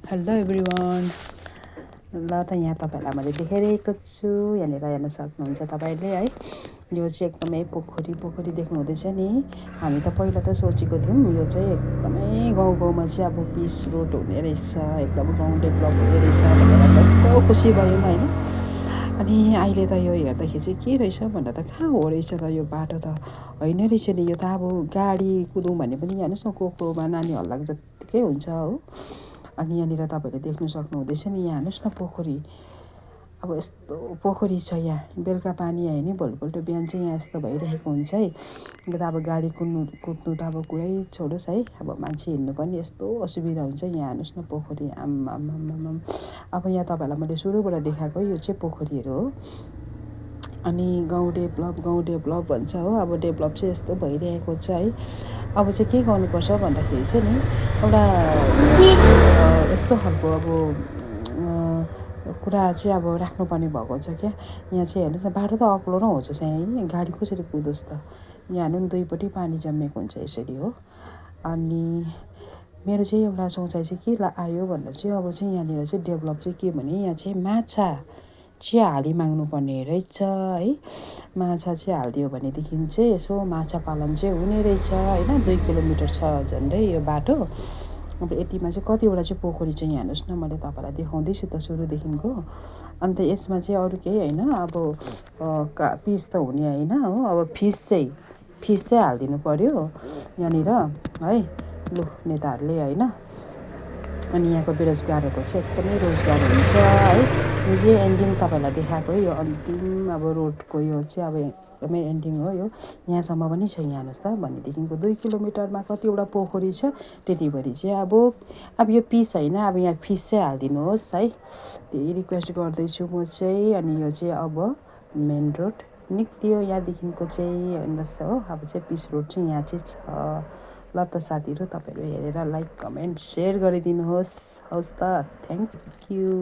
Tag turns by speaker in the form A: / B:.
A: Hello everyone. ल त यहाँ तपाईँलाई मैले देखाइरहेको छु। यहाँनिर हेर्न सक्नुहुन्छ तपाईँले है। यो चाहिँ एकदमै पोखरी देख्नु हुँदैछ नि। हामी त पहिला त सोचेको थियौँ यो चाहिँ एकदमै गाउँमा चाहिँ अब पिच रोड हुने रहेछ, एकदम गाउँ डेभलप हुने रहेछ भनेर कस्तो खुसी भयौँ होइन। अनि अहिले त यो हेर्दाखेरि चाहिँ के रहेछ भन्दा त कहाँ हो रहेछ त यो बाटो त होइन रहेछ नि। यो त अब गाडी कुदौँ भने पनि हेर्नुहोस् न कोक्रोमा नानी हल्ला जत्तिकै हुन्छ हो। अनि यहाँनिर तपाईँले देख्नु सक्नुहुँदैछ नि, यहाँ हेर्नुहोस् न पोखरी। अब यस्तो पोखरी छ यहाँ, बेलुका पानी आयो नि भोलिपल्ट बिहान चाहिँ यहाँ यस्तो भइरहेको हुन्छ है। यो त अब गाडी कुद्नु त अब कुरै छोडोस् है, अब मान्छे हिँड्नु पनि यस्तो असुविधा हुन्छ। यहाँ हेर्नुहोस् न पोखरी, आम्मामामाम। अब यहाँ तपाईँलाई मैले सुरुबाट देखाएको यो चाहिँ पोखरीहरू हो। अनि गाउँ डेभलप भन्छ हो। अब डेभलप चाहिँ यस्तो भइरहेको छ है। अब चाहिँ के गर्नुपर्छ भन्दाखेरि चाहिँ नि एउटा यस्तो खालको अब कुरा चाहिँ अब राख्नुपर्ने भएको छ क्या। यहाँ चाहिँ हेर्नुहोस् न बाटो त अग्लो र हुन्छ चाहिँ गाडी कसरी कुदोस् त। यहाँ हेर्नु नि दुईपट्टि पानी जमेको हुन्छ यसरी हो। अनि मेरो चाहिँ एउटा सोचाइ चाहिँ के आयो भन्दा चाहिँ अब चाहिँ यहाँनिर चाहिँ डेभलप चाहिँ के भने यहाँ चाहिँ माछा चाहिँ हालिमाग्नुपर्ने रहेछ है। माछा चाहिँ हालिदियो भनेदेखि चाहिँ यसो माछा पालन चाहिँ हुने रहेछ होइन। 2 किलोमिटर छ झन्डै यो बाटो। अब यतिमा चाहिँ कतिवटा चाहिँ पोखरी चाहिँ यहाँ हेर्नुहोस् न, मैले तपाईँलाई देखाउँदैछु त सुरुदेखिको। अन्त यसमा चाहिँ अरू केही होइन, अब पिस त हुने होइन हो। अब फिस चाहिँ हालिदिनु पऱ्यो यहाँनिर है लु नेताहरूले होइन। अनि यहाँको बेरोजगारहरूको चाहिँ एकदमै रोजगार हुन्छ है। यो चाहिँ एन्डिङ तपाईँलाई देखाएको है, यो अन्तिम अब रोडको यो चाहिँ अब एकदमै एन्डिङ हो यो। यहाँसम्म पनि छ यहाँ हेर्नुहोस् त। भनेदेखिको 2 किलोमिटरमा कतिवटा पोखरी छ त्यतिभरि चाहिँ अब यो पिस होइन, अब यहाँ फिस चाहिँ हालिदिनुहोस् है। त्यही रिक्वेस्ट गर्दैछु म चाहिँ। अनि यो चाहिँ अब मेन रोड निक्लियो यहाँदेखिको चाहिँ हेर्नुहोस् हो। अब चाहिँ पिस रोड चाहिँ यहाँ चाहिँ छ। ल त साथीहरू, तपाईँहरू हेरेर लाइक कमेन्ट सेयर गरिदिनुहोस्। हवस् त, थ्याङ्क यू।